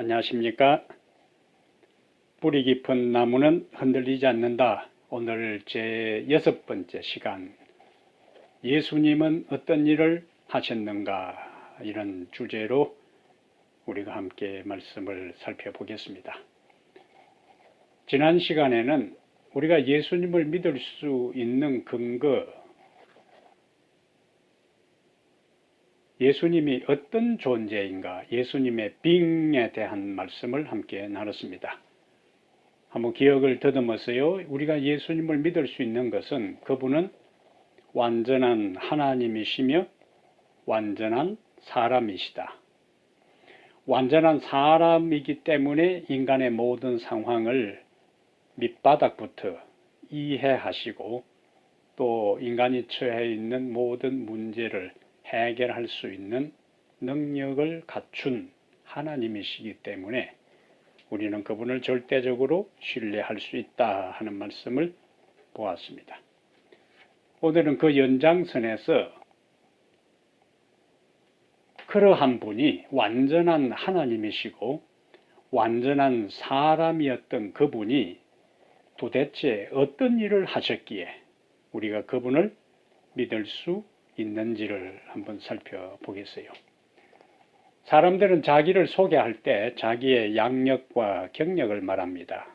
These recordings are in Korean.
안녕하십니까? 뿌리 깊은 나무는 흔들리지 않는다. 오늘 제 6번째 시간, 예수님은 어떤 일을 하셨는가, 이런 주제로 우리가 함께 말씀을 살펴보겠습니다. 지난 시간에는 우리가 예수님을 믿을 수 있는 근거, 예수님이 어떤 존재인가, 예수님의 being에 대한 말씀을 함께 나눴습니다. 한번 기억을 더듬어서요. 우리가 예수님을 믿을 수 있는 것은 그분은 완전한 하나님이시며 완전한 사람이시다. 완전한 사람이기 때문에 인간의 모든 상황을 밑바닥부터 이해하시고 또 인간이 처해 있는 모든 문제를 해결할 수 있는 능력을 갖춘 하나님이시기 때문에 우리는 그분을 절대적으로 신뢰할 수 있다 하는 말씀을 보았습니다. 오늘은 그 연장선에서 그러한 분이 완전한 하나님이시고 완전한 사람이었던 그분이 도대체 어떤 일을 하셨기에 우리가 그분을 믿을 수 있는지를 한번 살펴보겠어요. 사람들은 자기를 소개할 때 자기의 양력과 경력을 말합니다.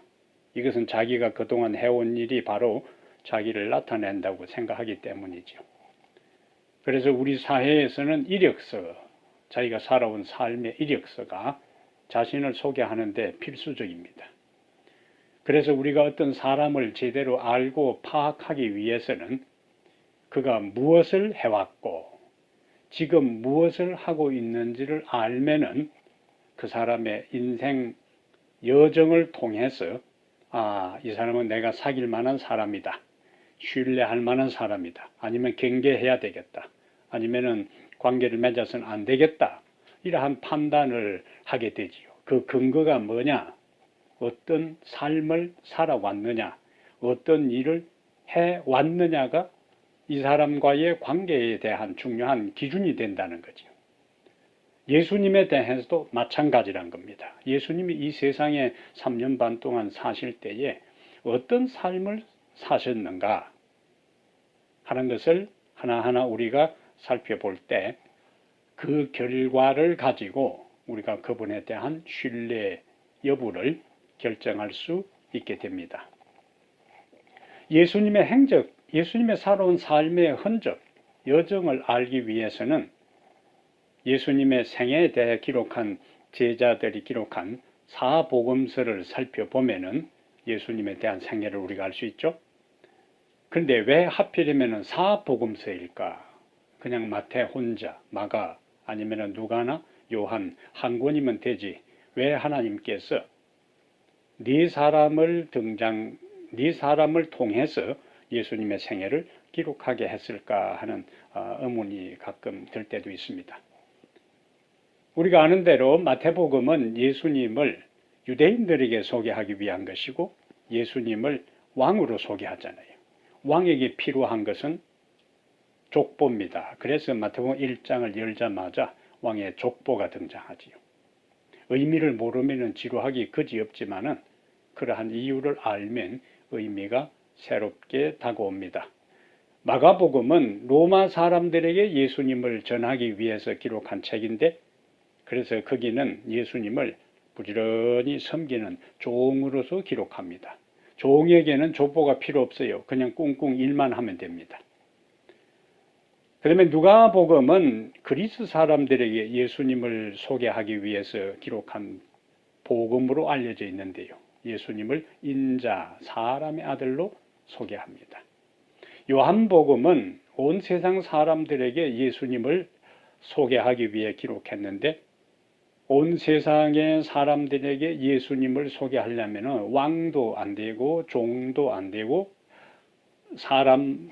이것은 자기가 그동안 해온 일이 바로 자기를 나타낸다고 생각하기 때문이죠. 그래서 우리 사회에서는 이력서, 자기가 살아온 삶의 이력서가 자신을 소개하는 데 필수적입니다. 그래서 우리가 어떤 사람을 제대로 알고 파악하기 위해서는 그가 무엇을 해왔고 지금 무엇을 하고 있는지를 알면은 그 사람의 인생 여정을 통해서 이 사람은 내가 사귈 만한 사람이다. 신뢰할 만한 사람이다. 아니면 경계해야 되겠다. 아니면은 관계를 맺어서는 안 되겠다. 이러한 판단을 하게 되지요. 그 근거가 뭐냐? 어떤 삶을 살아왔느냐? 어떤 일을 해왔느냐가 이 사람과의 관계에 대한 중요한 기준이 된다는 거죠. 예수님에 대해서도 마찬가지란 겁니다. 예수님이 이 세상에 3년 반 동안 사실 때에 어떤 삶을 사셨는가 하는 것을 하나하나 우리가 살펴볼 때 그 결과를 가지고 우리가 그분에 대한 신뢰 여부를 결정할 수 있게 됩니다. 예수님의 행적, 예수님의 살아온 삶의 흔적, 여정을 알기 위해서는 예수님의 생애에 대해 기록한 제자들이 기록한 사복음서를 살펴보면은 예수님에 대한 생애를 우리가 알 수 있죠. 그런데 왜 하필이면 사복음서일까? 그냥 마태 혼자, 마가, 아니면 누가나 요한 한 권이면 되지. 왜 하나님께서 네 사람을 통해서 예수님의 생애를 기록하게 했을까 하는 의문이 가끔 들 때도 있습니다. 우리가 아는 대로 마태복음은 예수님을 유대인들에게 소개하기 위한 것이고 예수님을 왕으로 소개하잖아요. 왕에게 필요한 것은 족보입니다. 그래서 마태복음 1장을 열자마자 왕의 족보가 등장하지요. 의미를 모르면 지루하기 그지없지만은 그러한 이유를 알면 의미가 새롭게 다가옵니다. 마가복음은 로마 사람들에게 예수님을 전하기 위해서 기록한 책인데 그래서 거기는 예수님을 부지런히 섬기는 종으로서 기록합니다. 종에게는 족보가 필요 없어요. 그냥 꿍꿍 일만 하면 됩니다. 그다음에 누가복음은 그리스 사람들에게 예수님을 소개하기 위해서 기록한 복음으로 알려져 있는데요. 예수님을 인자, 사람의 아들로 소개합니다. 요한복음은 온 세상 사람들에게 예수님을 소개하기 위해 기록했는데 온 세상의 사람들에게 예수님을 소개하려면 왕도 안 되고 종도 안 되고 사람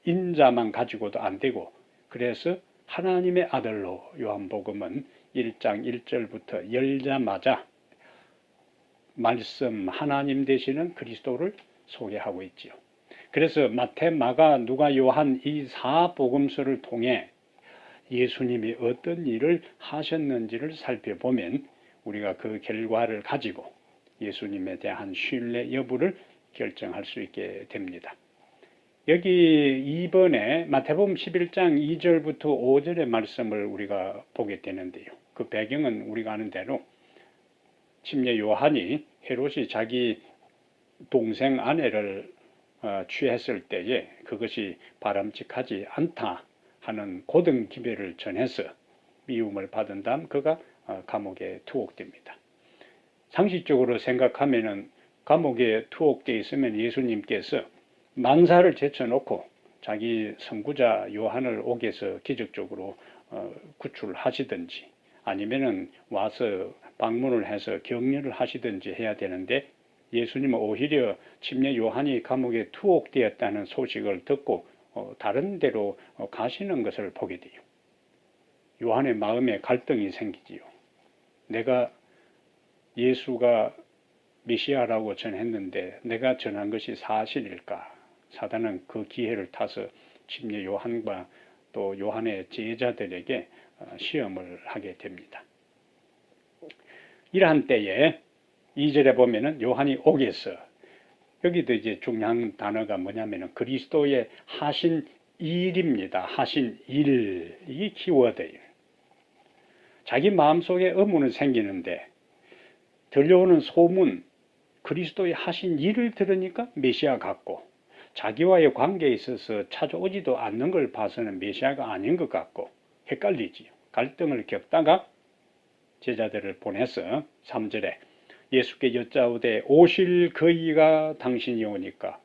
인자만 가지고도 안 되고 그래서 하나님의 아들로 요한복음은 1장 1절부터 열자마자 말씀 하나님 되시는 그리스도를 소개하고 있지요. 그래서 마태, 마가, 누가, 요한 이 사복음서를 통해 예수님이 어떤 일을 하셨는지를 살펴보면 우리가 그 결과를 가지고 예수님에 대한 신뢰 여부를 결정할 수 있게 됩니다. 여기 이번에 마태복음 11장 2절부터 5절의 말씀을 우리가 보게 되는데요. 그 배경은 우리가 아는 대로 침례 요한이 헤롯이 자기 동생 아내를 취했을 때에 그것이 바람직하지 않다 하는 고등 기별을 전해서 미움을 받은 다음 그가 감옥에 투옥됩니다. 상식적으로 생각하면은 감옥에 투옥되어 있으면 예수님께서 만사를 제쳐놓고 자기 선구자 요한을 옥에서 기적적으로 구출하시든지 아니면은 와서 방문을 해서 격려를 하시든지 해야 되는데 예수님은 오히려 침례 요한이 감옥에 투옥되었다는 소식을 듣고 다른 데로 가시는 것을 보게 돼요. 요한의 마음에 갈등이 생기지요. 내가 예수가 메시아라고 전했는데 내가 전한 것이 사실일까? 사단은 그 기회를 타서 침례 요한과 또 요한의 제자들에게 시험을 하게 됩니다. 이러한 때에 2절에 보면은 요한이 옥에서 여기도 이제 중요한 단어가 뭐냐면은 그리스도의 하신 일입니다. 하신 일. 이게 키워드예요. 자기 마음속에 의문은 생기는데 들려오는 소문, 그리스도의 하신 일을 들으니까 메시아 같고 자기와의 관계에 있어서 찾아오지도 않는 걸 봐서는 메시아가 아닌 것 같고 헷갈리지요. 갈등을 겪다가 제자들을 보내서 3절에 예수께 여짜오되 오실 그이가 당신이 오니까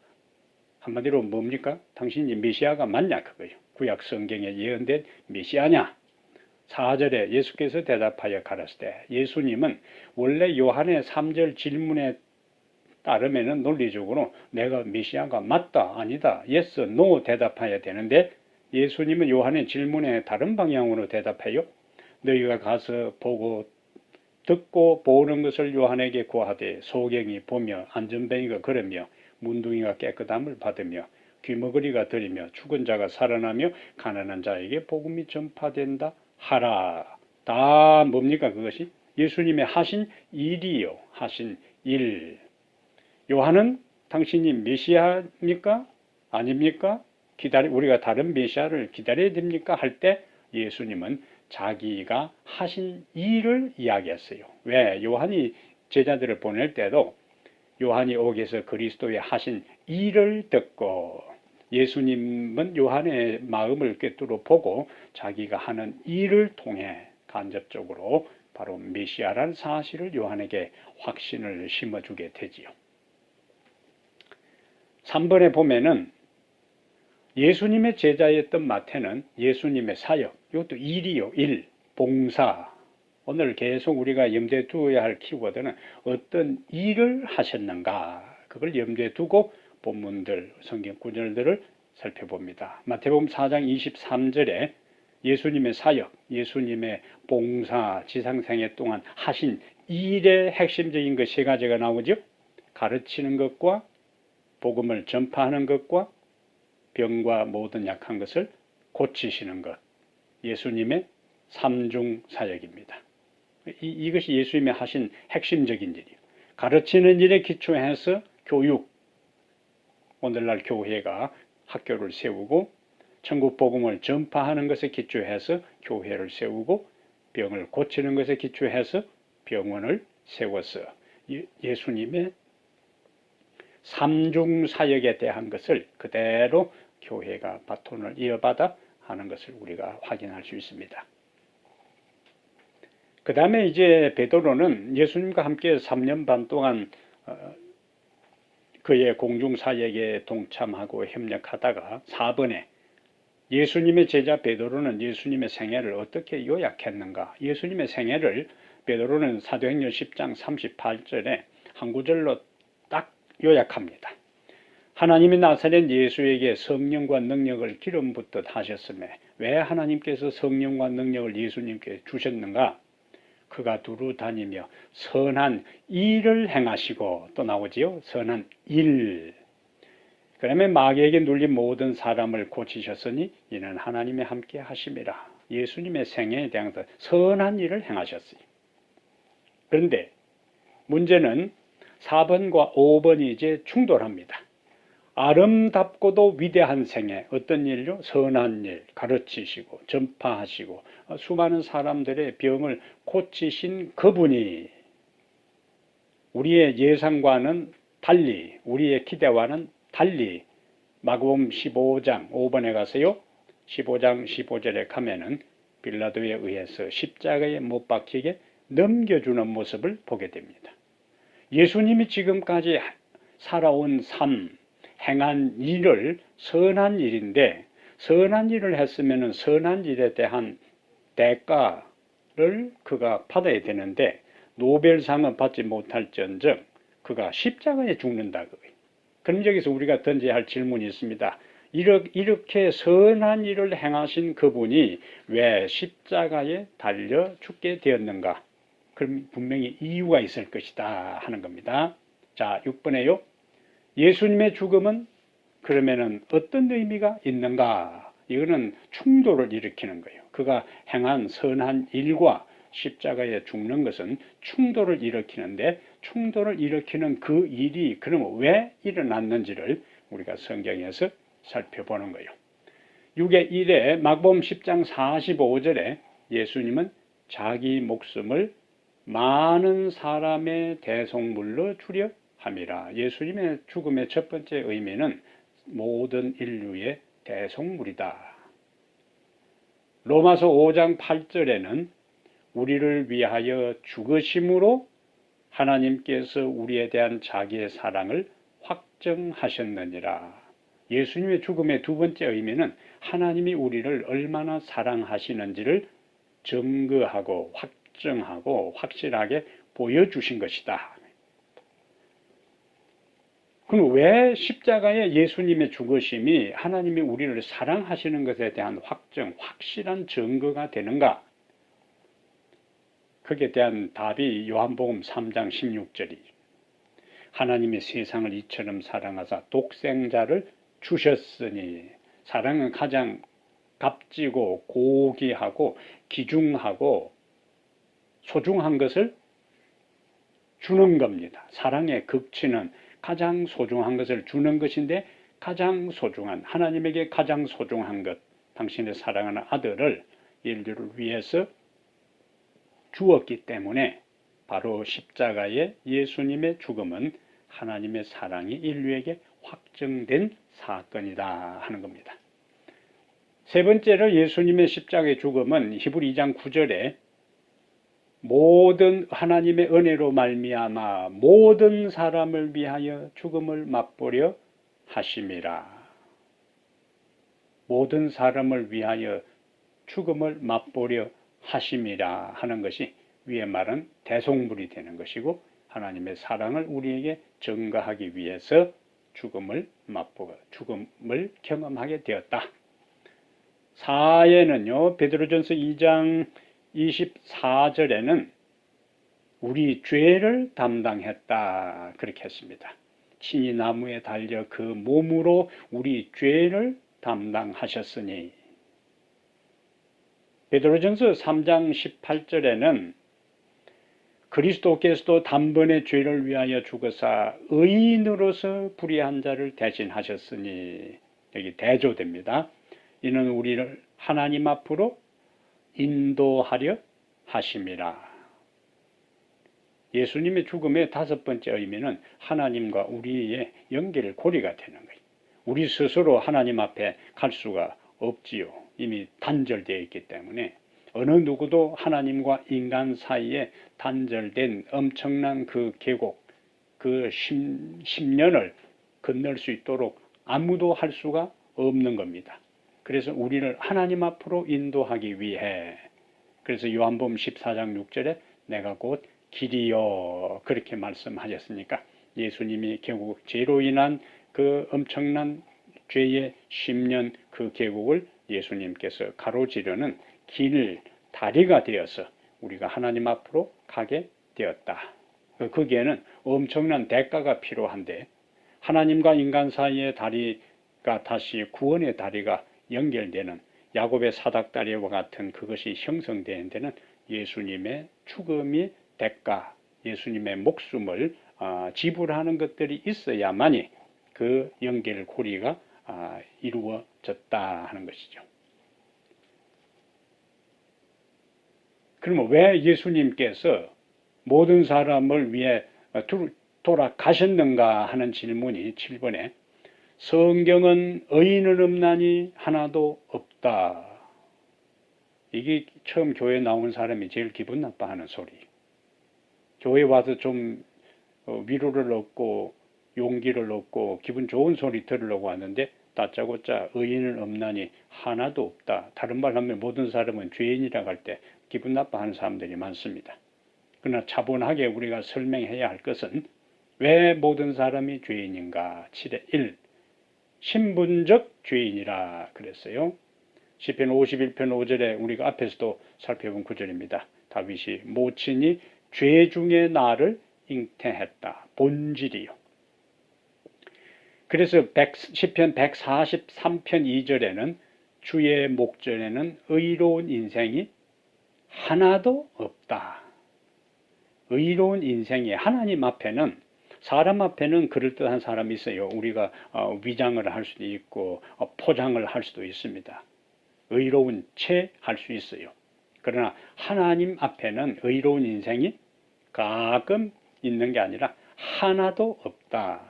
한마디로 뭡니까? 당신이 메시아가 맞냐 그거예요. 구약 성경에 예언된 메시아냐? 4절에 예수께서 대답하여 가라사대 예수님은 원래 요한의 3절 질문에 따르면은 논리적으로 내가 메시아가 맞다 아니다 yes no 대답해야 되는데 예수님은 요한의 질문에 다른 방향으로 대답해요. 너희가 가서 보고 듣고 보는 것을 요한에게 구하되 소경이 보며 안전뱅이가 걸으며 문둥이가 깨끗함을 받으며 귀머거리가 들이며 죽은 자가 살아나며 가난한 자에게 복음이 전파된다 하라. 다 뭡니까 그것이? 예수님의 하신 일이요. 하신 일. 요한은 당신이 메시아입니까? 아닙니까? 우리가 다른 메시아를 기다려야 됩니까? 할 때 예수님은 자기가 하신 일을 이야기했어요. 왜? 요한이 제자들을 보낼 때도 요한이 옥에서 그리스도의 하신 일을 듣고 예수님은 요한의 마음을 꿰뚫어 보고 자기가 하는 일을 통해 간접적으로 바로 메시아라는 사실을 요한에게 확신을 심어주게 되지요. 3번에 보면은 예수님의 제자였던 마태는 예수님의 사역, 이것도 일이요, 일, 봉사. 오늘 계속 우리가 염두에 두어야 할 키워드는 어떤 일을 하셨는가. 그걸 염두에 두고 본문들, 성경 구절들을 살펴봅니다. 마태복음 4장 23절에 예수님의 사역, 예수님의 봉사, 지상생애 동안 하신 일의 핵심적인 것 세 가지가 나오죠. 가르치는 것과 복음을 전파하는 것과 병과 모든 약한 것을 고치시는 것. 예수님의 삼중 사역입니다. 이것이 예수님이 하신 핵심적인 일이에요. 가르치는 일에 기초해서 교육, 오늘날 교회가 학교를 세우고 천국 복음을 전파하는 것에 기초해서 교회를 세우고 병을 고치는 것에 기초해서 병원을 세워서 예수님의 삼중 사역에 대한 것을 그대로 교회가 바톤을 이어받아 하는 것을 우리가 확인할 수 있습니다. 그 다음에 이제 베드로는 예수님과 함께 3년 반 동안 그의 공중사역에 동참하고 협력하다가 4번에 예수님의 제자 베드로는 예수님의 생애를 어떻게 요약했는가. 예수님의 생애를 베드로는 사도행전 10장 38절에 한 구절로 딱 요약합니다. 하나님이 나사렛 예수에게 성령과 능력을 기름 붓듯 하셨음에 왜 하나님께서 성령과 능력을 예수님께 주셨는가? 그가 두루 다니며 선한 일을 행하시고 또 나오지요. 선한 일. 그다음에 마귀에게 눌린 모든 사람을 고치셨으니 이는 하나님이 함께 하심이라. 예수님의 생애에 대한 선한 일을 행하셨어요. 그런데 문제는 4번과 5번이 이제 충돌합니다. 아름답고도 위대한 생애, 어떤 일요? 선한 일, 가르치시고 전파하시고 수많은 사람들의 병을 고치신 그분이 우리의 예상과는 달리, 우리의 기대와는 달리 마가복음 15장 5번에 가서요, 15장 15절에 가면은 빌라도에 의해서 십자가에 못 박히게 넘겨주는 모습을 보게 됩니다. 예수님이 지금까지 살아온 삶, 행한 일을 선한 일인데, 선한 일을 했으면 선한 일에 대한 대가를 그가 받아야 되는데 노벨상은 받지 못할지언정 그가 십자가에 죽는다. 그럼 여기서 우리가 던져야 할 질문이 있습니다. 이렇게 선한 일을 행하신 그분이 왜 십자가에 달려 죽게 되었는가? 그럼 분명히 이유가 있을 것이다 하는 겁니다. 자, 6번에요. 예수님의 죽음은 그러면은 어떤 의미가 있는가? 이거는 충돌을 일으키는 거예요. 그가 행한 선한 일과 십자가에 죽는 것은 충돌을 일으키는데, 충돌을 일으키는 그 일이 그러면 왜 일어났는지를 우리가 성경에서 살펴보는 거예요. 6의 1에 마가복음 10장 45절에 예수님은 자기 목숨을 많은 사람의 대속물로 주려 함이라. 예수님의 죽음의 첫 번째 의미는 모든 인류의 대속물이다. 로마서 5장 8절에는 우리를 위하여 죽으심으로 하나님께서 우리에 대한 자기의 사랑을 확증하셨느니라. 예수님의 죽음의 두 번째 의미는 하나님이 우리를 얼마나 사랑하시는지를 증거하고 확증하고 확실하게 보여주신 것이다. 그럼 왜 십자가에 예수님의 죽으심이 하나님이 우리를 사랑하시는 것에 대한 확증, 확실한 증거가 되는가? 거기에 대한 답이 요한복음 3장 16절이 하나님이 세상을 이처럼 사랑하사 독생자를 주셨으니, 사랑은 가장 값지고 고귀하고 귀중하고 소중한 것을 주는 겁니다. 사랑의 극치는 가장 소중한 것을 주는 것인데, 가장 소중한, 하나님에게 가장 소중한 것, 당신의 사랑하는 아들을 인류를 위해서 주었기 때문에 바로 십자가의 예수님의 죽음은 하나님의 사랑이 인류에게 확증된 사건이다 하는 겁니다. 세 번째로 예수님의 십자가의 죽음은 히브리 2장 9절에 모든 하나님의 은혜로 말미암아 모든 사람을 위하여 죽음을 맛보려 하심이라. 모든 사람을 위하여 죽음을 맛보려 하심이라 하는 것이 위에 말은 대속물이 되는 것이고, 하나님의 사랑을 우리에게 증거하기 위해서 죽음을 맛보고 죽음을 경험하게 되었다. 4에는요, 베드로전서 2장 24절에는 우리 죄를 담당했다 그렇게 했습니다. 친히 나무에 달려 그 몸으로 우리 죄를 담당하셨으니. 베드로전서 3장 18절에는 그리스도께서도 단번에 죄를 위하여 죽으사 의인으로서 불의한 자를 대신하셨으니, 여기 대조됩니다. 이는 우리를 하나님 앞으로 인도하려 하심이라. 예수님의 죽음의 다섯 번째 의미는 하나님과 우리의 연결 고리가 되는 거예요. 우리 스스로 하나님 앞에 갈 수가 없지요. 이미 단절되어 있기 때문에 어느 누구도 하나님과 인간 사이에 단절된 엄청난 그 계곡, 그 10년을 건널 수 있도록 아무도 할 수가 없는 겁니다. 그래서 우리를 하나님 앞으로 인도하기 위해, 그래서 요한복음 14장 6절에 내가 곧 길이요 그렇게 말씀하셨으니까, 예수님이 결국 죄로 인한 그 엄청난 죄의 10년 그 계곡을 예수님께서 가로지르는 길, 다리가 되어서 우리가 하나님 앞으로 가게 되었다. 거기에는 엄청난 대가가 필요한데, 하나님과 인간 사이의 다리가 다시 구원의 다리가 연결되는 야곱의 사닥다리와 같은 그것이 형성되는 데는 예수님의 죽음이 대가, 예수님의 목숨을 지불하는 것들이 있어야만이 그 연결고리가 이루어졌다 하는 것이죠. 그러면 왜 예수님께서 모든 사람을 위해 돌아가셨는가 하는 질문이 7번에 성경은 의인은 없나니 하나도 없다. 이게 처음 교회 나온 사람이 제일 기분 나빠하는 소리. 교회 와서 좀 위로를 얻고 용기를 얻고 기분 좋은 소리 들으려고 하는데 다짜고짜 의인은 없나니 하나도 없다. 다른 말 하면 모든 사람은 죄인이라고 할 때 기분 나빠하는 사람들이 많습니다. 그러나 차분하게 우리가 설명해야 할 것은 왜 모든 사람이 죄인인가? 7의 1. 신분적 죄인이라 그랬어요. 시편 51편 5절에 우리가 앞에서도 살펴본 구절입니다. 다윗이 모친이 죄 중에 나를 잉태했다. 본질이요. 그래서 시편 143편 2절에는 주의 목전에는 의로운 인생이 하나도 없다. 의로운 인생이 하나님 앞에는 사람 앞에는 그럴듯한 사람이 있어요. 우리가 위장을 할 수도 있고 포장을 할 수도 있습니다. 의로운 채 할 수 있어요. 그러나 하나님 앞에는 의로운 인생이 가끔 있는 게 아니라 하나도 없다.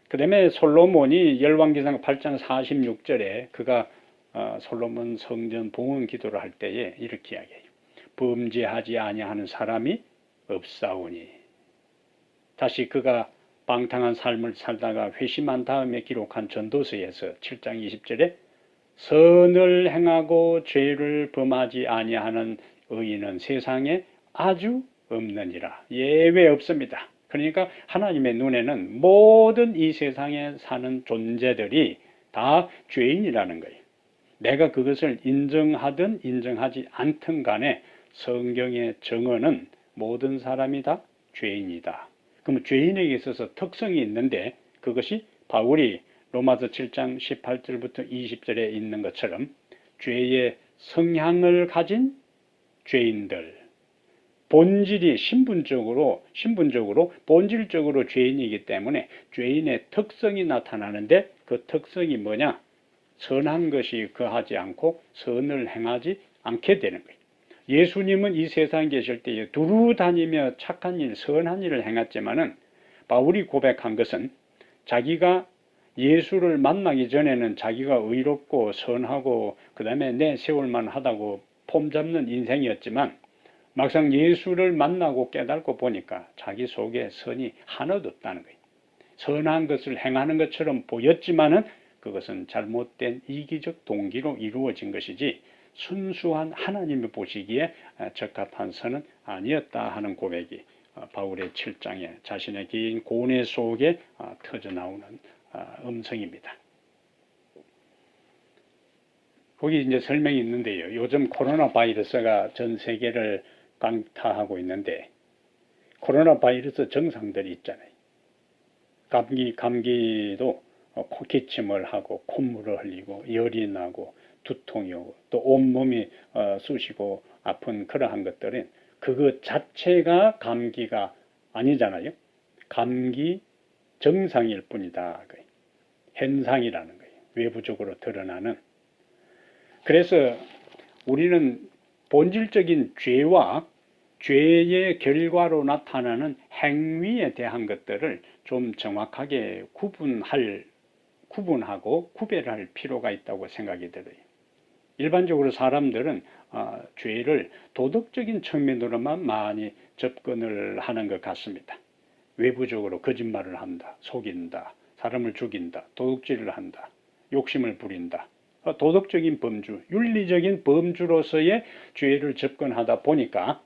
그 다음에 솔로몬이 열왕기상 8장 46절에 그가 솔로몬 성전 봉헌 기도를 할 때에 이렇게 이야기해요. 범죄하지 아니하는 사람이 없사오니. 다시 그가 방탕한 삶을 살다가 회심한 다음에 기록한 전도서에서 7장 20절에 선을 행하고 죄를 범하지 아니하는 의인은 세상에 아주 없느니라. 예외 없습니다. 그러니까 하나님의 눈에는 모든 이 세상에 사는 존재들이 다 죄인이라는 거예요. 내가 그것을 인정하든 인정하지 않든 간에 성경의 정언은 모든 사람이 다 죄인이다. 그럼 죄인에게 있어서 특성이 있는데 그것이 바울이 로마서 7장 18절부터 20절에 있는 것처럼 죄의 성향을 가진 죄인들, 본질이 신분적으로 본질적으로 죄인이기 때문에 죄인의 특성이 나타나는데 그 특성이 뭐냐? 선한 것이 거하지 않고 선을 행하지 않게 되는 거예요. 예수님은 이 세상에 계실 때에 두루 다니며 착한 일, 선한 일을 행했지만은 바울이 고백한 것은 자기가 예수를 만나기 전에는 자기가 의롭고 선하고 그 다음에 내세울만 하다고 폼 잡는 인생이었지만 막상 예수를 만나고 깨닫고 보니까 자기 속에 선이 하나도 없다는 거예요. 선한 것을 행하는 것처럼 보였지만은 그것은 잘못된 이기적 동기로 이루어진 것이지 순수한 하나님이 보시기에 적합한 선은 아니었다 하는 고백이 바울의 7장에 자신의 긴 고뇌 속에 터져 나오는 음성입니다. 거기 이제 설명이 있는데요. 요즘 코로나 바이러스가 전 세계를 강타하고 있는데 코로나 바이러스 증상들이 있잖아요. 감기도 코기침을 하고 콧물을 흘리고 열이 나고 두통이 오고 또 온몸이 쑤시고 아픈 그러한 것들은 그것 자체가 감기가 아니잖아요. 감기 증상일 뿐이다. 현상이라는 거예요. 외부적으로 드러나는. 그래서 우리는 본질적인 죄와 죄의 결과로 나타나는 행위에 대한 것들을 좀 정확하게 구분하고 구별할 필요가 있다고 생각이 들어요. 일반적으로 사람들은 죄를 도덕적인 측면으로만 많이 접근을 하는 것 같습니다. 외부적으로 거짓말을 한다, 속인다, 사람을 죽인다, 도둑질을 한다, 욕심을 부린다. 도덕적인 범주, 윤리적인 범주로서의 죄를 접근하다 보니까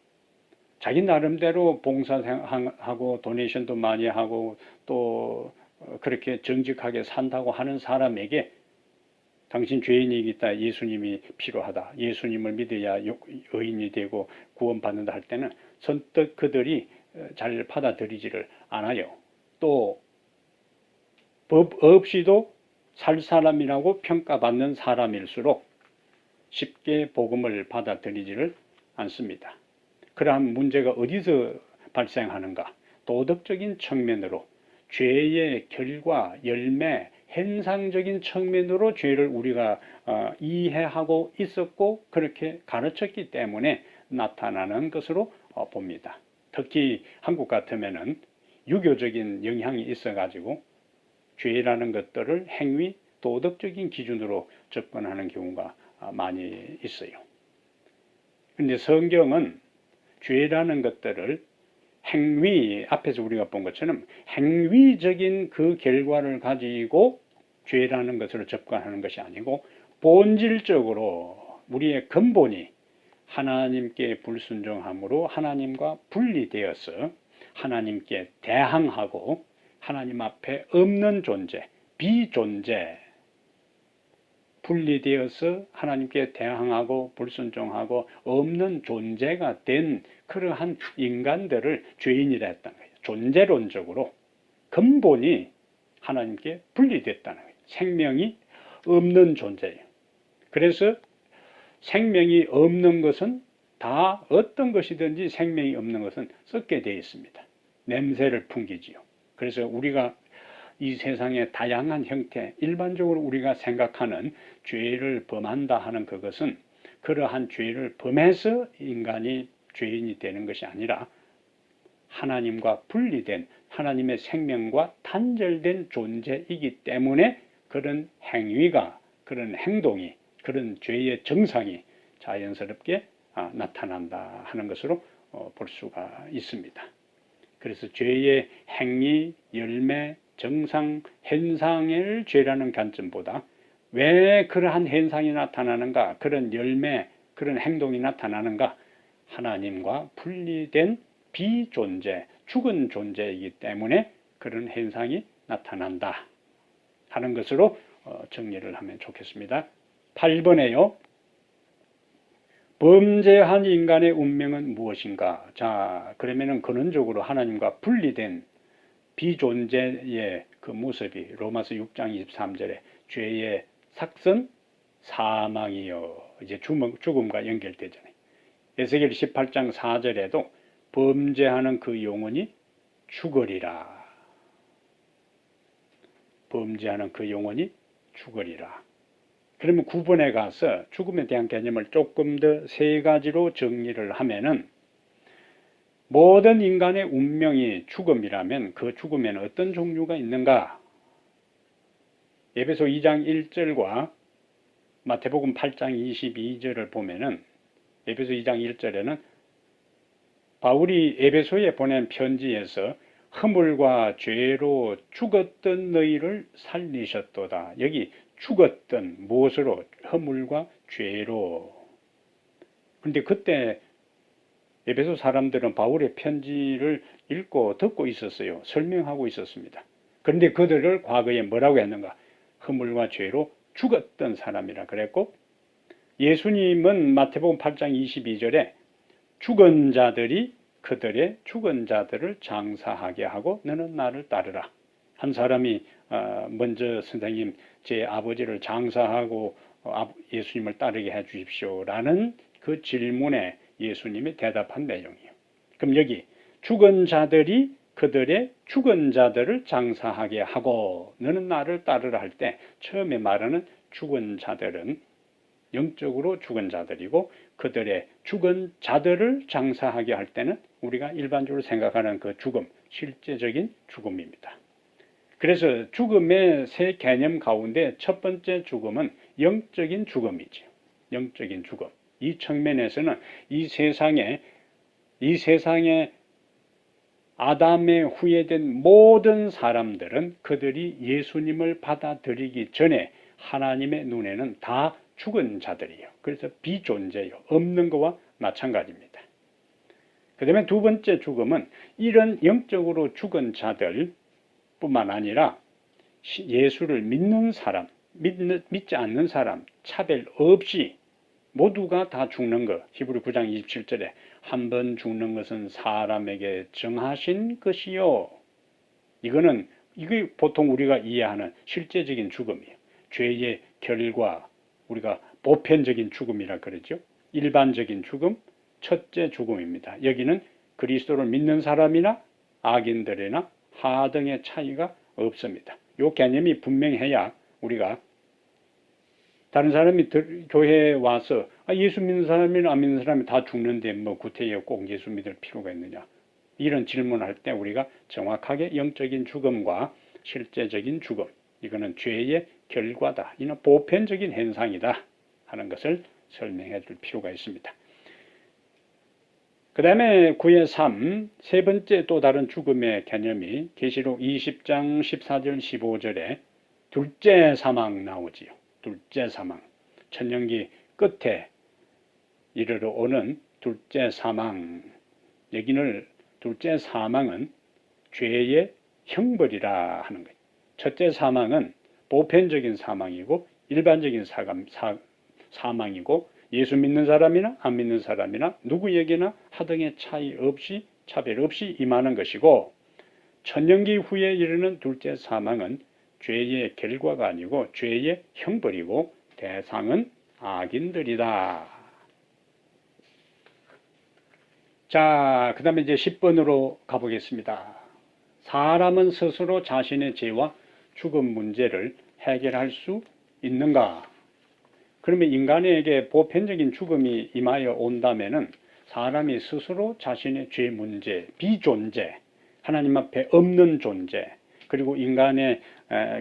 자기 나름대로 봉사하고 도네이션도 많이 하고 또 그렇게 정직하게 산다고 하는 사람에게 당신 죄인이기 때문에 예수님이 필요하다. 예수님을 믿어야 의인이 되고 구원받는다 할 때는 선뜻 그들이 잘 받아들이지를 않아요. 또 법 없이도 살 사람이라고 평가받는 사람일수록 쉽게 복음을 받아들이지를 않습니다. 그러한 문제가 어디서 발생하는가? 도덕적인 측면으로 죄의 결과, 열매, 현상적인 측면으로 죄를 우리가 이해하고 있었고 그렇게 가르쳤기 때문에 나타나는 것으로 봅니다. 특히 한국 같으면은 유교적인 영향이 있어가지고 죄라는 것들을 행위, 도덕적인 기준으로 접근하는 경우가 많이 있어요. 근데 성경은 죄라는 것들을 행위, 앞에서 우리가 본 것처럼 행위적인 그 결과를 가지고 죄라는 것을 접근하는 것이 아니고 본질적으로 우리의 근본이 하나님께 불순종함으로 하나님과 분리되어서 하나님께 대항하고 하나님 앞에 없는 존재, 비존재, 분리되어서 하나님께 대항하고 불순종하고 없는 존재가 된 그러한 인간들을 죄인이라 했다는 거예요. 존재론적으로 근본이 하나님께 분리됐다는 거예요. 생명이 없는 존재예요. 그래서 생명이 없는 것은 다 어떤 것이든지 생명이 없는 것은 썩게 되어 있습니다. 냄새를 풍기지요. 그래서 우리가 이 세상의 다양한 형태, 일반적으로 우리가 생각하는 죄를 범한다 하는 그것은 그러한 죄를 범해서 인간이 죄인이 되는 것이 아니라 하나님과 분리된 하나님의 생명과 단절된 존재이기 때문에 그런 행위가, 그런 행동이, 그런 죄의 정상이 자연스럽게 나타난다 하는 것으로 볼 수가 있습니다. 그래서 죄의 행위, 열매, 정상, 현상을 죄라는 관점보다 왜 그러한 현상이 나타나는가, 그런 열매, 그런 행동이 나타나는가, 하나님과 분리된 비존재, 죽은 존재이기 때문에 그런 현상이 나타난다 하는 것으로 정리를 하면 좋겠습니다. 8번에요. 범죄한 인간의 운명은 무엇인가? 자, 그러면은 근원적으로 하나님과 분리된 비존재의 그 모습이 로마서 6장 23절에 죄의 삭선 사망이요. 이제 죽음과 연결되잖아요. 에스겔 18장 4절에도 범죄하는 그 영혼이 죽으리라. 범죄하는 그 영혼이 죽으리라. 그러면 9번에 가서 죽음에 대한 개념을 조금 더 세 가지로 정리를 하면은 모든 인간의 운명이 죽음이라면 그 죽음에는 어떤 종류가 있는가? 에베소 2장 1절과 마태복음 8장 22절을 보면은 에베소 2장 1절에는 바울이 에베소에 보낸 편지에서 허물과 죄로 죽었던 너희를 살리셨도다. 여기 죽었던 무엇으로? 허물과 죄로. 근데 그때 에베소 사람들은 바울의 편지를 읽고 듣고 있었어요. 설명하고 있었습니다. 그런데 그들을 과거에 뭐라고 했는가? 허물과 죄로 죽었던 사람이라 그랬고, 예수님은 마태복음 8장 22절에 죽은 자들이 그들의 죽은 자들을 장사하게 하고 너는 나를 따르라. 한 사람이 먼저 선생님 제 아버지를 장사하고 예수님을 따르게 해 주십시오라는 그 질문에 예수님이 대답한 내용이에요. 그럼 여기 죽은 자들이 그들의 죽은 자들을 장사하게 하고 너는 나를 따르라 할 때 처음에 말하는 죽은 자들은 영적으로 죽은 자들이고 그들의 죽은 자들을 장사하게 할 때는 우리가 일반적으로 생각하는 그 죽음, 실제적인 죽음입니다. 그래서 죽음의 세 개념 가운데 첫 번째 죽음은 영적인 죽음이죠. 영적인 죽음. 이 측면에서는 이 세상에 아담의 후예된 모든 사람들은 그들이 예수님을 받아들이기 전에 하나님의 눈에는 다 죽은 자들이에요. 그래서 비존재예요. 없는 것과 마찬가지입니다. 그 다음에 두 번째 죽음은 이런 영적으로 죽은 자들 뿐만 아니라 예수를 믿는 사람, 믿지 않는 사람, 차별 없이 모두가 다 죽는 것. 히브리 9장 27절에 한 번 죽는 것은 사람에게 정하신 것이요. 이게 보통 우리가 이해하는 실제적인 죽음이에요. 죄의 결과, 우리가 보편적인 죽음이라 그러죠. 일반적인 죽음, 첫째 죽음입니다. 여기는 그리스도를 믿는 사람이나 악인들이나 하등의 차이가 없습니다. 이 개념이 분명해야 우리가 다른 사람이 교회에 와서 예수 믿는 사람이나 안 믿는 사람이 다 죽는데 뭐 구태여 꼭 예수 믿을 필요가 있느냐, 이런 질문을 할 때 우리가 정확하게 영적인 죽음과 실제적인 죽음, 이거는 죄의 결과다, 이는 보편적인 현상이다 하는 것을 설명해 줄 필요가 있습니다. 그 다음에 9의 3, 세 번째 또 다른 죽음의 개념이 계시록 20장 14절 15절에 둘째 사망 나오지요. 둘째 사망, 천년기 끝에 이르러 오는 둘째 사망. 여기는 둘째 사망은 죄의 형벌이라 하는 거예요. 첫째 사망은 보편적인 사망이고 일반적인 사망이고 예수 믿는 사람이나 안 믿는 사람이나 누구에게나 하등의 차이 없이 차별 없이 임하는 것이고, 천년기 후에 이르는 둘째 사망은 죄의 결과가 아니고 죄의 형벌이고 대상은 악인들이다. 자, 그 다음에 이제 10번으로 가보겠습니다. 사람은 스스로 자신의 죄와 죽음 문제를 해결할 수 있는가? 그러면 인간에게 보편적인 죽음이 임하여 온다면은 사람이 스스로 자신의 죄 문제, 비존재, 하나님 앞에 없는 존재, 그리고 인간의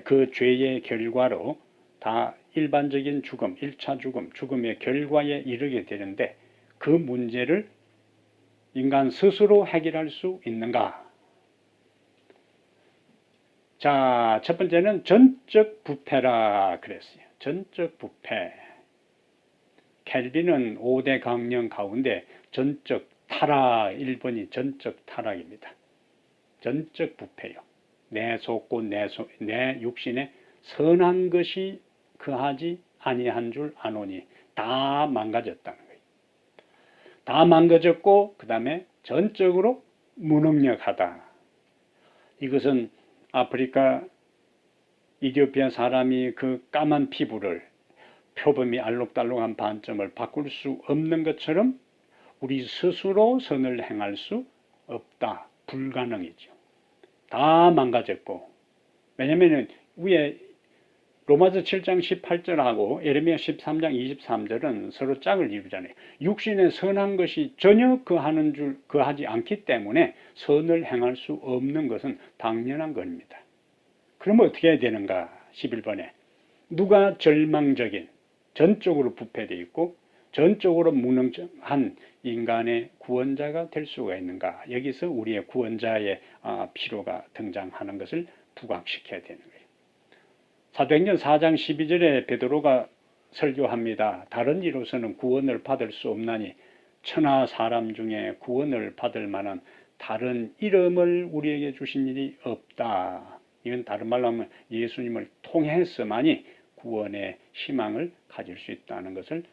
그 죄의 결과로 다 일반적인 죽음, 1차 죽음, 죽음의 결과에 이르게 되는데 그 문제를 인간 스스로 해결할 수 있는가? 자, 첫 번째는 전적 부패라 그랬어요. 전적 부패. 켈빈은 5대 강령 가운데 전적 타락 1번이 전적 타락입니다. 전적 부패요. 내 속고 내 육신에 선한 것이 그하지 아니한 줄 아노니 다 망가졌다는 거예요. 다 망가졌고 그 다음에 전적으로 무능력하다. 이것은 아프리카 이디오피아 사람이 그 까만 피부를 표범이 알록달록한 반점을 바꿀 수 없는 것처럼 우리 스스로 선을 행할 수 없다. 불가능이죠. 다 망가졌고, 왜냐하면 위에 로마서 7장 18절하고 예레미야 13장 23절은 서로 짝을 이루잖아요. 육신의 선한 것이 전혀 그하지 않기 때문에 선을 행할 수 없는 것은 당연한 겁니다. 그러면 어떻게 해야 되는가? 11번에 누가 절망적인 전적으로 부패되어 있고 전적으로 무능한 인간의 구원자가 될 수가 있는가? 여기서 우리의 구원자의 필요가 등장하는 것을 부각시켜야 되는 거예요. 사도행전 4장 12절에 베드로가 설교합니다. 다른 이로서는 구원을 받을 수 없나니 천하 사람 중에 구원을 받을 만한 다른 이름을 우리에게 주신 일이 없다. 이건 다른 말로 하면 예수님을 통해서만이 구원의 희망을 가질 수 있다는 것을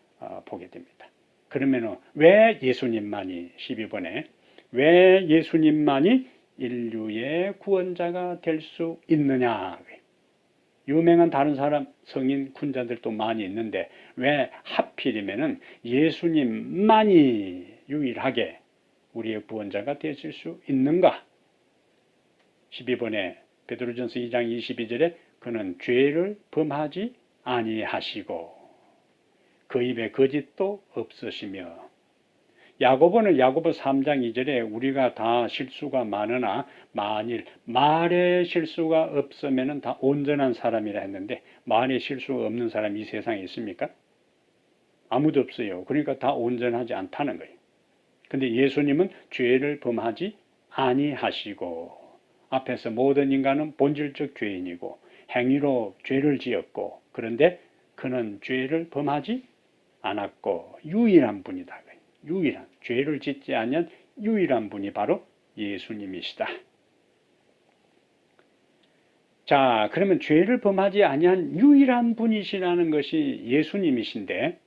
보게 됩니다. 그러면 왜 예수님만이 12번에 왜 예수님만이 인류의 구원자가 될 수 있느냐? 유명한 다른 사람 성인 군자들도 많이 있는데 왜 하필이면은 예수님만이 유일하게 우리의 구원자가 되실 수 있는가? 12번에 베드로전서 2장 22절에 그는 죄를 범하지 아니하시고 그 입에 거짓도 없으시며, 야고보는 야고보 3장 2절에 우리가 다 실수가 많으나 만일 말에 실수가 없으면 다 온전한 사람이라 했는데 말에 실수가 없는 사람이 이 세상에 있습니까? 아무도 없어요. 그러니까 다 온전하지 않다는 거예요. 근데 예수님은 죄를 범하지 아니하시고, 앞에서 모든 인간은 본질적 죄인이고 행위로 죄를 지었고, 그런데 그는 죄를 범하지 않았고 유일한 분이다. 유일한, 죄를 짓지 않은 유일한 분이 바로 예수님이시다. 자, 그러면 죄를 범하지 아니한 유일한 분이시라는 것이 예수님이신데,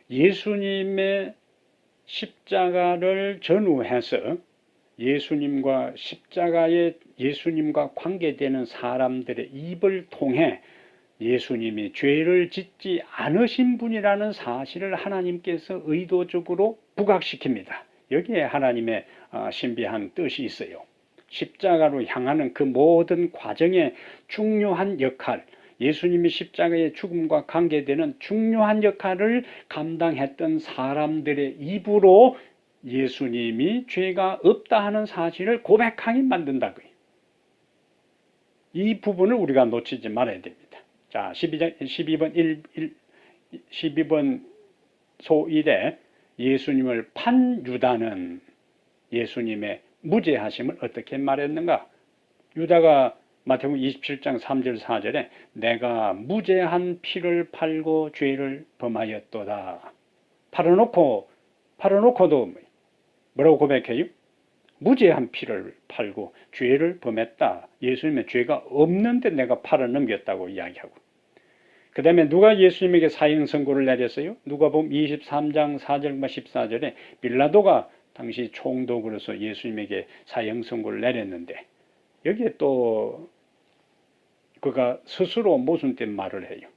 예수님의 십자가를 전후해서 예수님과 십자가에 예수님과 관계되는 사람들의 입을 통해 예수님이 죄를 짓지 않으신 분이라는 사실을 하나님께서 의도적으로 부각시킵니다. 여기에 하나님의 신비한 뜻이 있어요. 십자가로 향하는 그 모든 과정의 중요한 역할, 예수님이 십자가의 죽음과 관계되는 중요한 역할을 감당했던 사람들의 입으로 예수님이 죄가 없다 하는 사실을 고백하게 만든다고요. 이 부분을 우리가 놓치지 말아야 됩니다. 자, 12번 소 1에 예수님을 판 유다는 예수님의 무죄하심을 어떻게 말했는가? 유다가 마태복음 27장 3절 4절에 내가 무죄한 피를 팔고 죄를 범하였도다. 팔아놓고도 뭐라고 고백해요? 무죄한 피를 팔고 죄를 범했다. 예수님의 죄가 없는데 내가 팔아넘겼다고 이야기하고, 그 다음에 누가 예수님에게 사형 선고를 내렸어요? 누가복음 23장 4절과 14절에 빌라도가 당시 총독으로서 예수님에게 사형 선고를 내렸는데, 여기에 또 그가 스스로 모순된 말을 해요.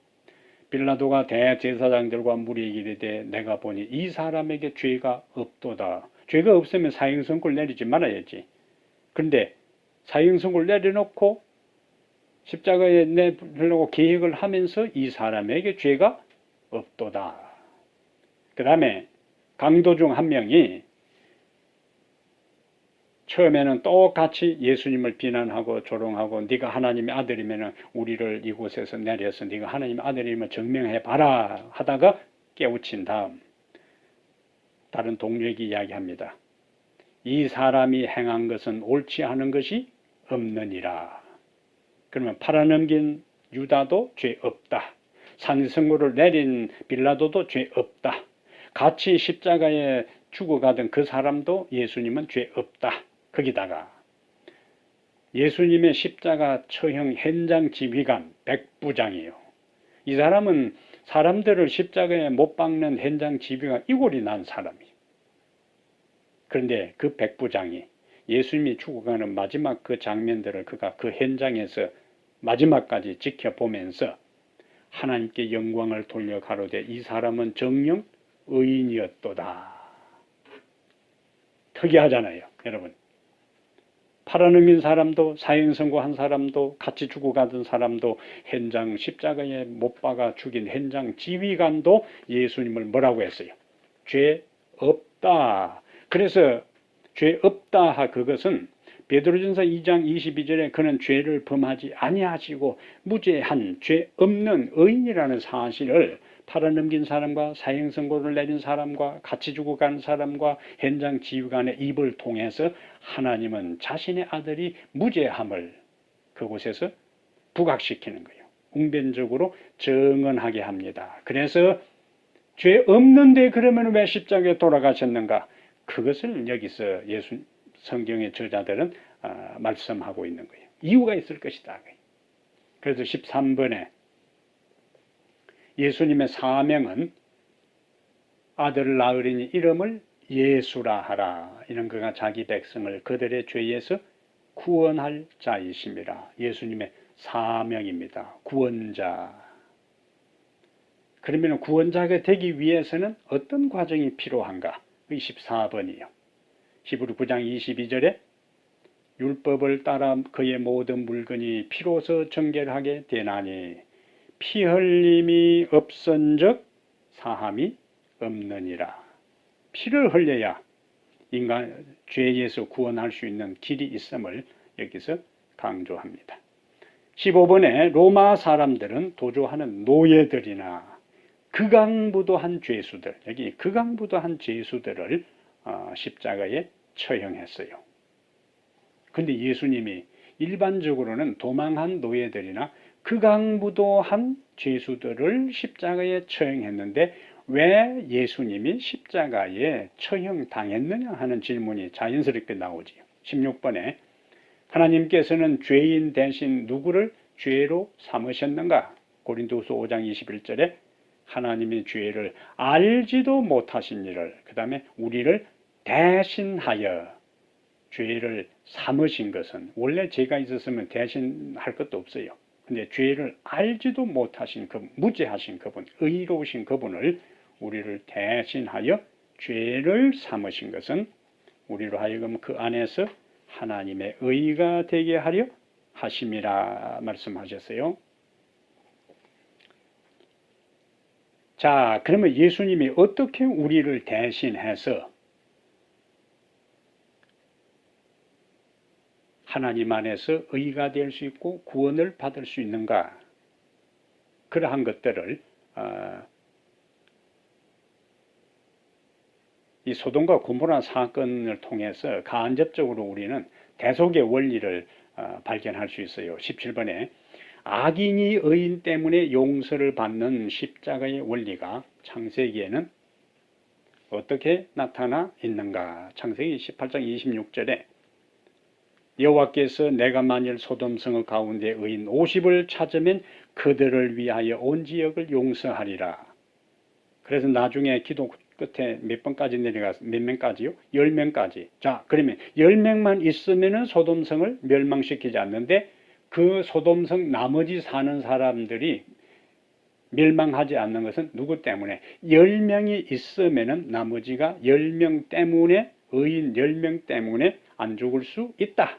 빌라도가 대제사장들과 무리에게 이르되 내가 보니 이 사람에게 죄가 없도다. 죄가 없으면 사형 선고를 내리지 말아야지. 그런데 사형 선고를 내려놓고 십자가에 내려고 계획을 하면서 이 사람에게 죄가 없도다. 그 다음에 강도 중 한 명이 처음에는 똑같이 예수님을 비난하고 조롱하고 네가 하나님의 아들이면 우리를 이곳에서 내려서 네가 하나님의 아들이면 증명해 봐라 하다가 깨우친 다음 다른 동료에게 이야기합니다. 이 사람이 행한 것은 옳지 않은 것이 없느니라. 그러면 팔아넘긴 유다도 죄 없다. 상승고를 내린 빌라도도 죄 없다. 같이 십자가에 죽어가던 그 사람도 예수님은 죄 없다. 거기다가 예수님의 십자가 처형 현장 지휘관 백부장이에요. 이 사람은 사람들을 십자가에 못 박는 현장 지휘관 이골이 난 사람이에요. 그런데 그 백부장이 예수님이 죽어가는 마지막 그 장면들을 그가 그 현장에서 마지막까지 지켜보면서 하나님께 영광을 돌려 가로되 이 사람은 정녕 의인이었도다. 특이하잖아요, 여러분. 팔아넘긴 사람도 사형 선고한 사람도 같이 죽어가던 사람도 현장 십자가에 못 박아 죽인 현장 지휘관도 예수님을 뭐라고 했어요? 죄 없다. 그래서 죄 없다 그것은 베드로전서 2장 22절에 그는 죄를 범하지 아니하시고 무죄한 죄 없는 의인이라는 사실을 팔아넘긴 사람과 사형 선고를 내린 사람과 같이 죽어가는 사람과 현장 지휘관의 입을 통해서 하나님은 자신의 아들이 무죄함을 그곳에서 부각시키는 거예요. 웅변적으로 증언하게 합니다. 그래서 죄 없는데 그러면 왜 십자가에 돌아가셨는가? 그것을 여기서 성경의 저자들은 말씀하고 있는 거예요. 이유가 있을 것이다. 그래서 13번에 예수님의 사명은 아들을 낳으리니 이름을 예수라 하라. 이는 그가 자기 백성을 그들의 죄에서 구원할 자이심이라. 예수님의 사명입니다. 구원자. 그러면 구원자가 되기 위해서는 어떤 과정이 필요한가? 14번이요. 히브리 9장 22절에 율법을 따라 그의 모든 물건이 피로서 정결하게 되나니 피 흘림이 없은즉 사함이 없느니라. 피를 흘려야 인간 죄에서 구원할 수 있는 길이 있음을 여기서 강조합니다. 15번에 로마 사람들은 도주하는 노예들이나 극악무도한 죄수들, 여기 극악무도한 죄수들을 십자가에 처형했어요. 근데 예수님이 일반적으로는 도망한 노예들이나 극악무도한 죄수들을 십자가에 처형했는데 왜 예수님이 십자가에 처형당했느냐 하는 질문이 자연스럽게 나오지요. 16번에 하나님께서는 죄인 대신 누구를 죄로 삼으셨는가? 고린도후서 5장 21절에 하나님이 죄를 알지도 못하신 일을, 그 다음에 우리를 대신하여 죄를 삼으신 것은, 원래 죄가 있었으면 대신할 것도 없어요. 근데 죄를 알지도 못하신 그 무죄하신 그분, 의로우신 그분을 우리를 대신하여 죄를 삼으신 것은 우리로 하여금 그 안에서 하나님의 의가 되게 하려 하심이라 말씀하셨어요. 자, 그러면 예수님이 어떻게 우리를 대신해서 하나님 안에서 의가 될 수 있고 구원을 받을 수 있는가? 그러한 것들을 이 소돔과 고모라 사건을 통해서 간접적으로 우리는 대속의 원리를 발견할 수 있어요. 17번에 악인이 의인 때문에 용서를 받는 십자가의 원리가 창세기에는 어떻게 나타나 있는가? 창세기 18장 26절에 여호와께서 내가 만일 소돔성의 가운데 의인 50을 찾으면 그들을 위하여 온 지역을 용서하리라. 그래서 나중에 기도 끝에 몇 번까지 내려가서 몇 명까지요? 10명까지. 자, 그러면 10명만 있으면은 소돔성을 멸망시키지 않는데 그 소돔성 나머지 사는 사람들이 멸망하지 않는 것은 누구 때문에? 10명이 있으면은 나머지가 10명 때문에 의인 10명 때문에 안 죽을 수 있다.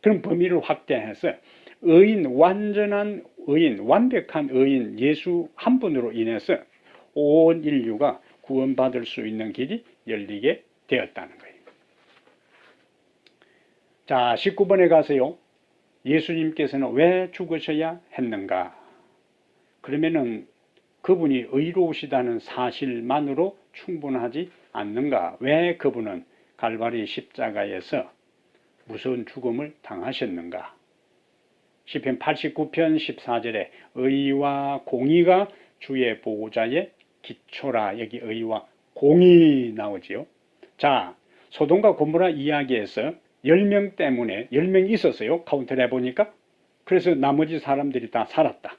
그럼 범위를 확대해서 의인, 완전한 의인, 완벽한 의인 예수 한 분으로 인해서 온 인류가 구원받을 수 있는 길이 열리게 되었다는 거예요. 자, 19번에 가서요. 예수님께서는 왜 죽으셔야 했는가? 그러면은 그분이 의로우시다는 사실만으로 충분하지 않는가? 왜 그분은 갈바리 십자가에서 무서운 죽음을 당하셨는가? 시편 89편 14절에 의와 공의가 주의 보호자의 기초라. 여기 의와 공의 나오지요. 자, 소돔과 고모라 이야기에서 10명 때문에 10명이 있었어요. 카운트를 해보니까. 그래서 나머지 사람들이 다 살았다.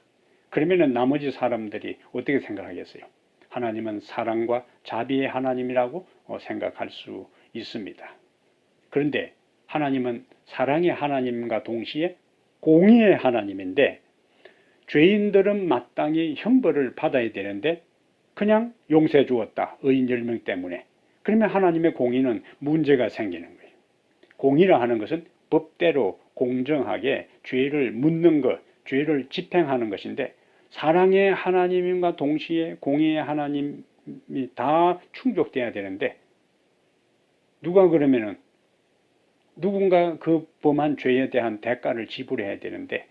그러면은 나머지 사람들이 어떻게 생각하겠어요? 하나님은 사랑과 자비의 하나님이라고 생각할 수 있습니다. 그런데 하나님은 사랑의 하나님과 동시에 공의의 하나님인데 죄인들은 마땅히 형벌을 받아야 되는데 그냥 용서해 주었다. 의인 10명 때문에. 그러면 하나님의 공의는 문제가 생기는 거예요. 공의라 하는 것은 법대로 공정하게 죄를 묻는 것, 죄를 집행하는 것인데 사랑의 하나님과 동시에 공의의 하나님이 다 충족돼야 되는데 누가 그러면은 누군가 그 범한 죄에 대한 대가를 지불해야 되는데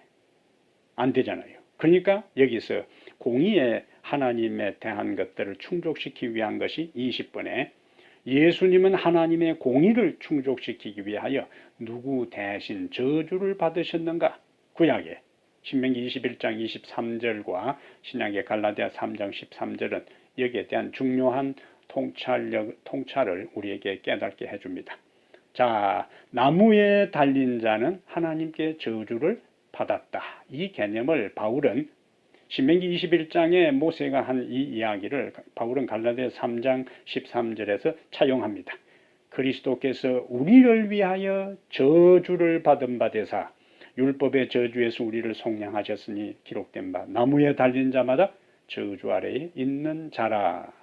안 되잖아요. 그러니까 여기서 공의의 하나님에 대한 것들을 충족시키기 위한 것이 20번에 예수님은 하나님의 공의를 충족시키기 위하여 누구 대신 저주를 받으셨는가? 구약에 신명기 21장 23절과 신약의 갈라디아 3장 13절은 여기에 대한 중요한 통찰을 우리에게 깨닫게 해줍니다. 자, 나무에 달린 자는 하나님께 저주를 받았다. 이 개념을 바울은 신명기 21장에 모세가 한 이 이야기를 바울은 갈라디아 3장 13절에서 차용합니다. 그리스도께서 우리를 위하여 저주를 받은 바 되사 율법의 저주에서 우리를 속량하셨으니 기록된 바 나무에 달린 자마다 저주 아래에 있는 자라.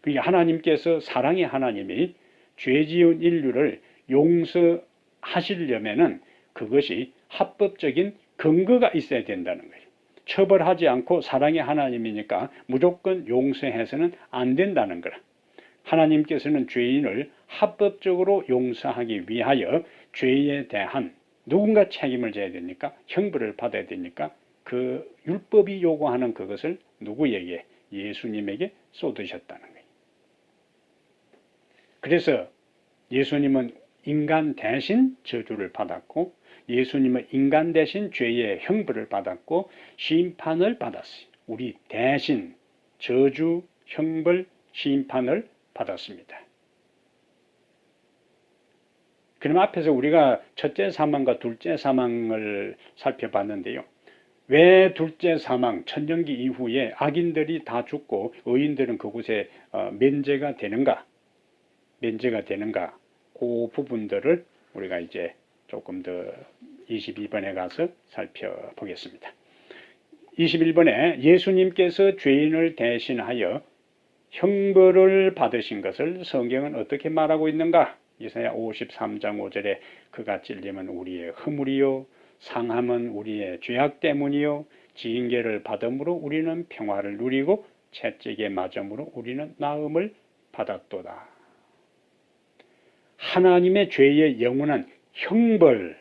그러니까 하나님께서 사랑의 하나님이 죄 지은 인류를 용서하시려면은 그것이 합법적인 근거가 있어야 된다는 거예요. 처벌하지 않고 사랑의 하나님이니까 무조건 용서해서는 안 된다는 거라. 하나님께서는 죄인을 합법적으로 용서하기 위하여 죄에 대한 누군가 책임을 져야 되니까 형벌을 받아야 되니까 그 율법이 요구하는 그것을 누구에게? 예수님에게 쏟으셨다는 거예요. 그래서 예수님은 인간 대신 저주를 받았고 예수님은 인간 대신 죄의 형벌을 받았고 심판을 받았어요. 우리 대신 저주, 형벌, 심판을 받았습니다. 그럼 앞에서 우리가 첫째 사망과 둘째 사망을 살펴봤는데요. 왜 둘째 사망, 천년기 이후에 악인들이 다 죽고 의인들은 그곳에 면제가 되는가? 그 부분들을 우리가 이제 조금 더 22번에 가서 살펴보겠습니다. 21번에 예수님께서 죄인을 대신하여 형벌을 받으신 것을 성경은 어떻게 말하고 있는가? 이사야 53장 5절에 그가 찔림은 우리의 허물이요 상함은 우리의 죄악 때문이요 징계를 받음으로 우리는 평화를 누리고 채찍에 맞음으로 우리는 나음을 받았도다. 하나님의 죄의 영원한 형벌,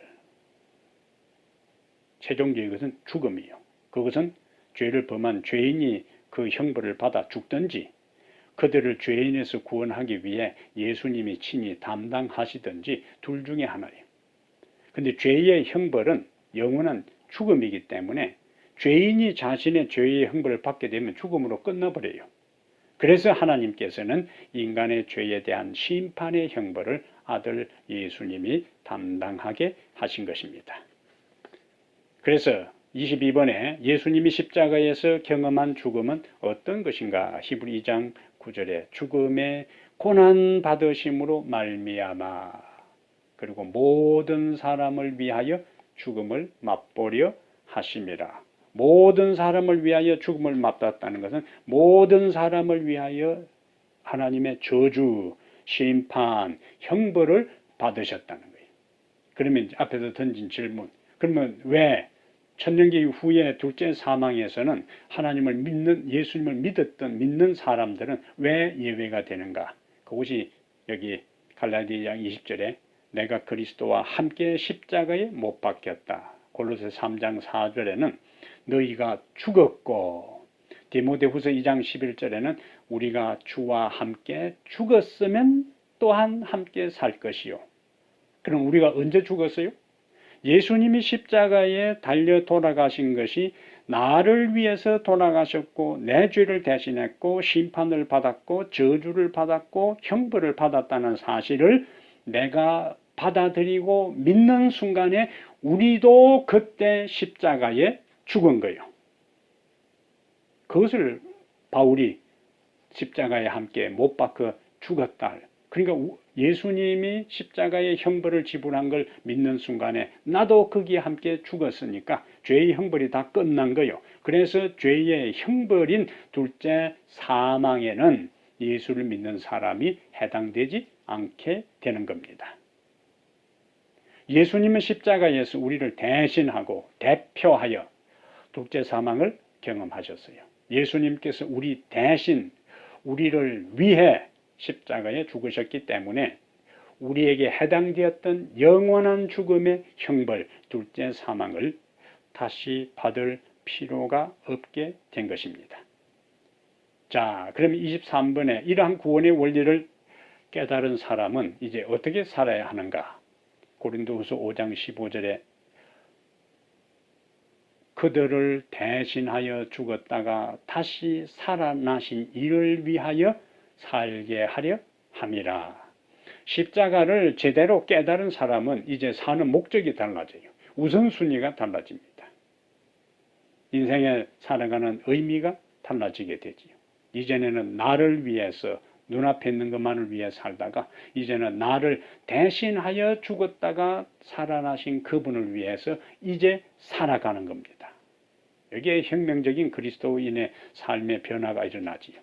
최종적인 것은 죽음이요. 그것은 죄를 범한 죄인이 그 형벌을 받아 죽든지 그들을 죄인에서 구원하기 위해 예수님이 친히 담당하시든지 둘 중에 하나예요. 근데 죄의 형벌은 영원한 죽음이기 때문에 죄인이 자신의 죄의 형벌을 받게 되면 죽음으로 끝나버려요. 그래서 하나님께서는 인간의 죄에 대한 심판의 형벌을 아들 예수님이 담당하게 하신 것입니다. 그래서 22번에 예수님이 십자가에서 경험한 죽음은 어떤 것인가? 히브리 2장 9절에 죽음의 고난 받으심으로 말미암아 그리고 모든 사람을 위하여 죽음을 맛보려 하심이라. 모든 사람을 위하여 죽음을 맛봤다는 것은 모든 사람을 위하여 하나님의 저주, 심판, 형벌을 받으셨다는 거예요. 그러면 이제 앞에서 던진 질문, 그러면 왜 천년기 후에 둘째 사망에서는 하나님을 믿는, 예수님을 믿는 사람들은 왜 예외가 되는가? 그것이 여기 갈라디아 20절에 내가 그리스도와 함께 십자가에 못 박혔다. 골로새 3장 4절에는 너희가 죽었고, 디모데후서 2장 11절에는 우리가 주와 함께 죽었으면 또한 함께 살 것이요. 그럼 우리가 언제 죽었어요? 예수님이 십자가에 달려 돌아가신 것이 나를 위해서 돌아가셨고 내 죄를 대신했고 심판을 받았고 저주를 받았고 형벌을 받았다는 사실을 내가 받아들이고 믿는 순간에 우리도 그때 십자가에 죽은 거예요. 그것을 바울이 십자가에 함께 못 박혀 죽었다. 그러니까 예수님이 십자가의 형벌을 지불한 걸 믿는 순간에 나도 거기에 함께 죽었으니까 죄의 형벌이 다 끝난 거예요. 그래서 죄의 형벌인 둘째 사망에는 예수를 믿는 사람이 해당되지 않게 되는 겁니다. 예수님은 십자가에서 우리를 대신하고 대표하여 둘째 사망을 경험하셨어요. 예수님께서 우리 대신 우리를 위해 십자가에 죽으셨기 때문에 우리에게 해당되었던 영원한 죽음의 형벌, 둘째 사망을 다시 받을 필요가 없게 된 것입니다. 자, 그러면 23번에 이러한 구원의 원리를 깨달은 사람은 이제 어떻게 살아야 하는가? 고린도후서 5장 15절에 그들을 대신하여 죽었다가 다시 살아나신 이를 위하여 살게 하려 함이라. 십자가를 제대로 깨달은 사람은 이제 사는 목적이 달라져요. 우선순위가 달라집니다. 인생에 살아가는 의미가 달라지게 되지요. 이전에는 나를 위해서 눈앞에 있는 것만을 위해 살다가 이제는 나를 대신하여 죽었다가 살아나신 그분을 위해서 이제 살아가는 겁니다. 여기에 혁명적인 그리스도인의 삶의 변화가 일어나지요.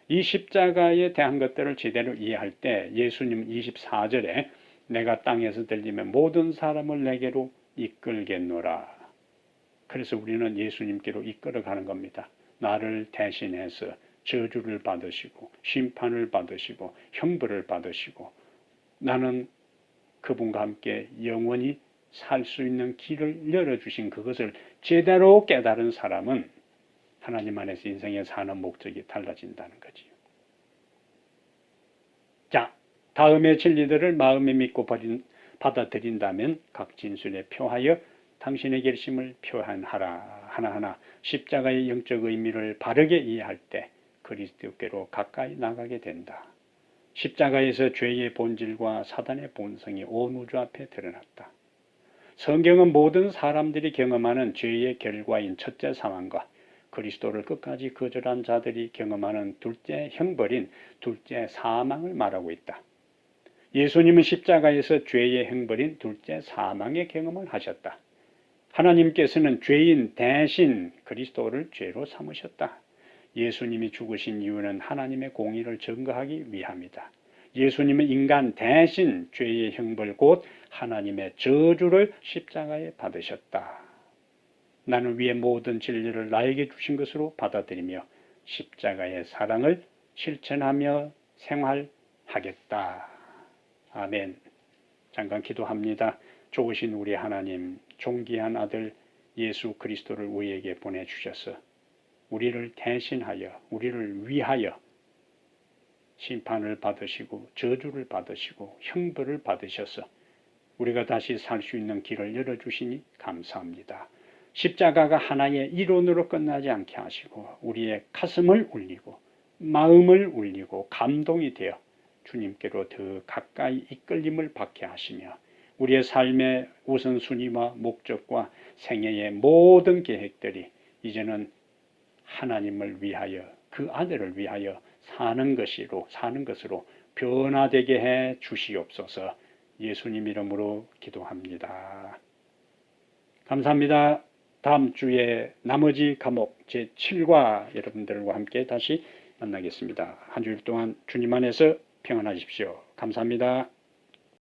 이 십자가에 대한 것들을 제대로 이해할 때 예수님 24절에 내가 땅에서 들리면 모든 사람을 내게로 이끌겠노라. 그래서 우리는 예수님께로 이끌어가는 겁니다. 나를 대신해서 저주를 받으시고 심판을 받으시고 형벌을 받으시고 나는 그분과 함께 영원히 살 수 있는 길을 열어주신 그것을 제대로 깨달은 사람은 하나님 안에서 인생에 사는 목적이 달라진다는 거지요. 자, 다음의 진리들을 마음에 믿고 받아들인다면 각 진술에 표하여 당신의 결심을 표현하라. 하나하나 십자가의 영적 의미를 바르게 이해할 때 그리스도께로 가까이 나가게 된다. 십자가에서 죄의 본질과 사단의 본성이 온 우주 앞에 드러났다. 성경은 모든 사람들이 경험하는 죄의 결과인 첫째 사망과 그리스도를 끝까지 거절한 자들이 경험하는 둘째 형벌인 둘째 사망을 말하고 있다. 예수님은 십자가에서 죄의 형벌인 둘째 사망의 경험을 하셨다. 하나님께서는 죄인 대신 그리스도를 죄로 삼으셨다. 예수님이 죽으신 이유는 하나님의 공의를 증거하기 위함이다. 예수님은 인간 대신 죄의 형벌 곧 하나님의 저주를 십자가에 받으셨다. 나는 위의 모든 진리를 나에게 주신 것으로 받아들이며 십자가의 사랑을 실천하며 생활하겠다. 아멘. 잠깐 기도합니다. 좋으신 우리 하나님, 존귀한 아들 예수 그리스도를 우리에게 보내주셔서 우리를 대신하여 우리를 위하여 심판을 받으시고 저주를 받으시고 형벌을 받으셔서 우리가 다시 살 수 있는 길을 열어주시니 감사합니다. 십자가가 하나의 이론으로 끝나지 않게 하시고 우리의 가슴을 울리고 마음을 울리고 감동이 되어 주님께로 더 가까이 이끌림을 받게 하시며 우리의 삶의 우선순위와 목적과 생애의 모든 계획들이 이제는 하나님을 위하여 그 아들을 위하여 사는 것으로 변화되게 해 주시옵소서. 예수님 이름으로 기도합니다. 감사합니다. 다음 주에 나머지 과목 제7과 여러분들과 함께 다시 만나겠습니다. 한 주일 동안 주님 안에서 평안하십시오. 감사합니다.